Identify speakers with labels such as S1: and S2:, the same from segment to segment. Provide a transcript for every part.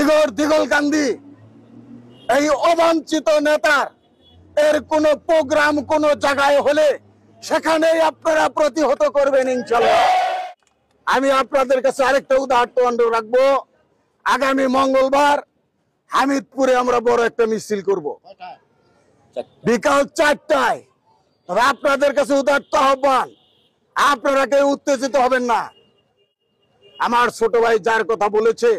S1: দিগর দিগলকান্দি এই অবাঞ্ছিত নেতার এর কোন প্রোগ্রাম কোন জায়গায় হলে সেখানেই আপনারা প্রতিহত করবেন ইনশাআল্লাহ। আমি আপনাদের কাছে আরেকটা উদাহরণ রাখবো। আগামী মঙ্গলবার হামিদপুরে আমরা বড় একটা মিছিল করব বিকাল 4টায়। তবে আপনাদের কাছে উদারত আহ্বান, আপনারা কেউ উত্তেজিত হবেন না। আমার ছোট ভাই যার কথা বলেছে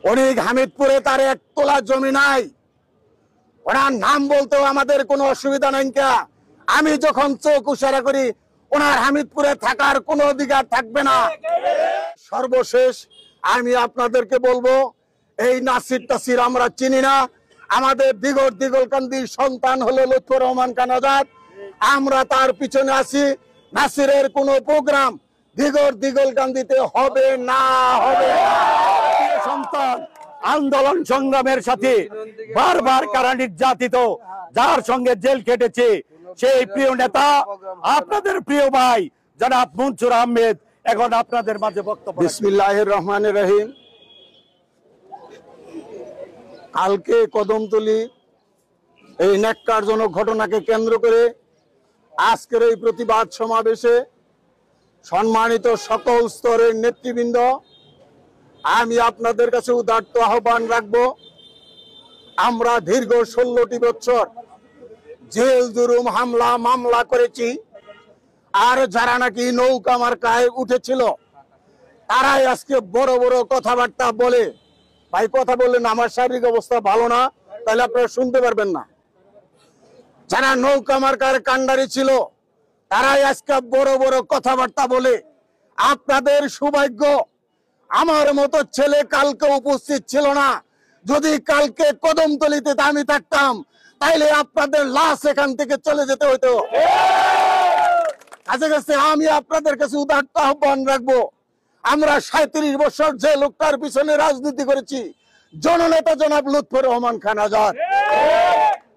S1: অনেক হামিদপুরে তার 1 তোলা জমি নাই, ওনার নাম বলতেও আমাদের কোনো অসুবিধা নাই। আমি যখন চোখ উসারা করি ওনার হামিদপুরে থাকার কোনো অধিকার থাকবে না। সর্বশেষ আমি আপনাদেরকে বলবো, এই নাসির তাসির আমরা চিনি না। আমাদের দিগর দিগলকান্দির সন্তান হলো লুৎফর রহমান খান আজাদ, আমরা তার পিছনে আছি। নাসিরের কোনো প্রোগ্রাম দিগর দিগলকান্দিতে হবে না, হবে না।
S2: সন্তান আন্দোলন সংগ্রামের সাথে বারবার কারা নির্যাতিত, যার সঙ্গে জেল কেটেছে সেই প্রিয় নেতা আপনাদের প্রিয় ভাই জনাব মনসুর আহমেদ এখন আপনাদের মাঝে বক্তব্য।
S1: বিসমিল্লাহির রহমানির রহিম। কালকে কদমতলী এই ন্যাক্কারজনক ঘটনাকে কেন্দ্র করে আজকের এই প্রতিবাদ সমাবেশে সম্মানিত সকল স্তরের নেতৃবৃন্দ, আমি আপনাদের কাছে উদাত্ত আহ্বান রাখবো। আমরা দীর্ঘ 16টি বছর জেল জুলুম হামলা মামলা করেছি, আর যারা নাকি নৌকা মার্কায় উঠেছিল তারাই আজকে বড় বড় কথাবার্তা বলে। ভাই কথা বললেন আমার শারীরিক অবস্থা ভালো না, তাহলে আপনারা শুনতে পারবেন না। যারা নৌকা মার্কার কাণ্ডারি ছিল তারাই আজকে বড় বড় কথাবার্তা বলে। আপনাদের সৌভাগ্য আমার মতো ছেলে কালকে উপস্থিত ছিল না। যদি কালকে কদমতলীতে আমি থাকতাম তাইলে আপনাদের লাশ এখান থেকে চলে যেতে হতো। কাছে কাছে আমি আপনাদের কাছে উদাত্ত আহ্বান রাখবো, আমরা 37 বছর যে লোকটার পিছনে রাজনীতি করেছি, জননেতা জনাব লুৎফর রহমান খান আজাদ,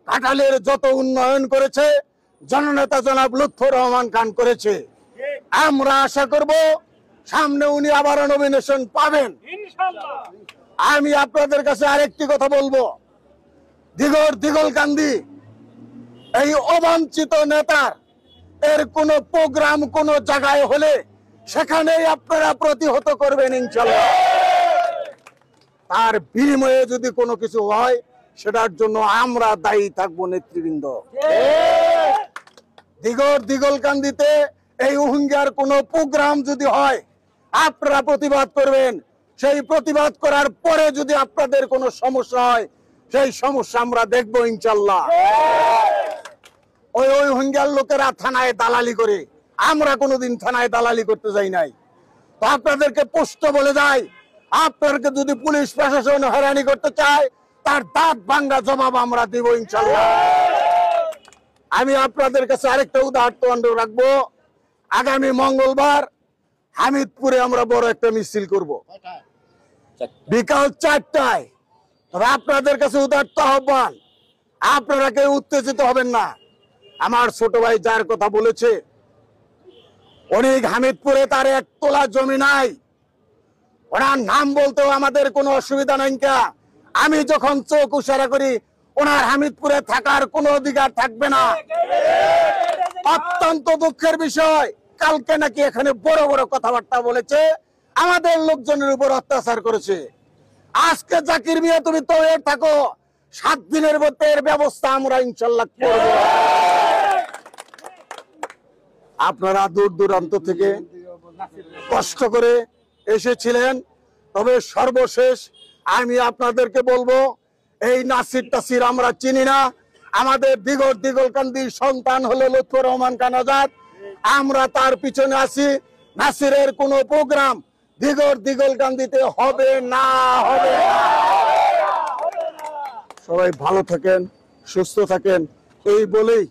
S1: কাঁঠালের যত উন্নয়ন করেছে জননেতা জনাব লুৎফর রহমান খান করেছে। আমরা আশা করব সামনে উনি আবার নমিনেশন পাবেন ইনশাআল্লাহ। আমি আপনাদের কাছে আরেকটি কথা বলবো, দিগর দিগলকান্দি এই অবাঞ্ছিত নেতার এর কোন প্রোগ্রাম কোন জায়গায় হলে সেখানেই আপনারা প্রতিহত করবেন ইনশাআল্লাহ। তার বিনিময়ে যদি কোনো কিছু হয় সেটার জন্য আমরা দায়ী থাকবো নেতৃবৃন্দ। দিগর দিগলকান্দিতে এই রোহিঙ্গার কোনো প্রোগ্রাম যদি হয় আপনারা প্রতিবাদ করবেন। সেই প্রতিবাদ করার পরে যদি আপনাদের কোনো সমস্যা হয় সেই সমস্যা আমরা দেখবো ইনশাআল্লাহ। ওই রোহিঙ্গার লোকেরা থানায় দালালি করে, আমরা কোনোদিন থানায় দালালি করতে যাই নাই। তো আপনাদেরকে স্পষ্ট বলে যায়, আপনাদেরকে যদি পুলিশ প্রশাসন হয়রানি করতে চায় তার দাঁত ভাঙ্গা জবাব আমরা দিব ইনশাআল্লাহ। আমি আপনাদের কাছে আরেকটা উদাহরণ রাখবো। আগামী মঙ্গলবার হামিদপুরে আমরা বড় একটা মিছিল করব বিকাল 4টায়। তবে আপনাদের কাছে উদাত্ত আহ্বান, আপনারা কেউ উত্তেজিত হবেন না। আমার ছোট ভাই যার কথা বলেছে অনেক হামিদপুরে তার 1 তোলা জমি নাই, ওনার নাম বলতেও আমাদের কোনো অসুবিধা নাই। আমি যখন চোখ উসারা করি ওনার হামিদপুরে থাকার কোনো অধিকার থাকবে না। অত্যন্ত দুঃখের বিষয়, কালকে নাকি এখানে বড় বড় কথাবার্তা বলেছে, আমাদের লোকজনের উপর অত্যাচার করেছে। আজকে জাকির মিয়া তুমি তো থাকো, 7 দিনের মধ্যে এর ব্যবস্থা আমরা ইনশাআল্লাহ করব। আপনারা দূর দূরান্ত থেকে কষ্ট করে এসেছিলেন। তবে সর্বশেষ আমি আপনাদেরকে বলবো, এই নাসির তাসির আমরা চিনি না। আমাদের দিগর দিগলকান্দির সন্তান হলো লুৎফর রহমান খান আজাদ, আমরা তার পিছনে আছি। নাসিরের কোনো প্রোগ্রাম দিগর দিগলকান্দিতে হবে না, হবে না। সবাই ভালো থাকেন, সুস্থ থাকেন, এই বলেই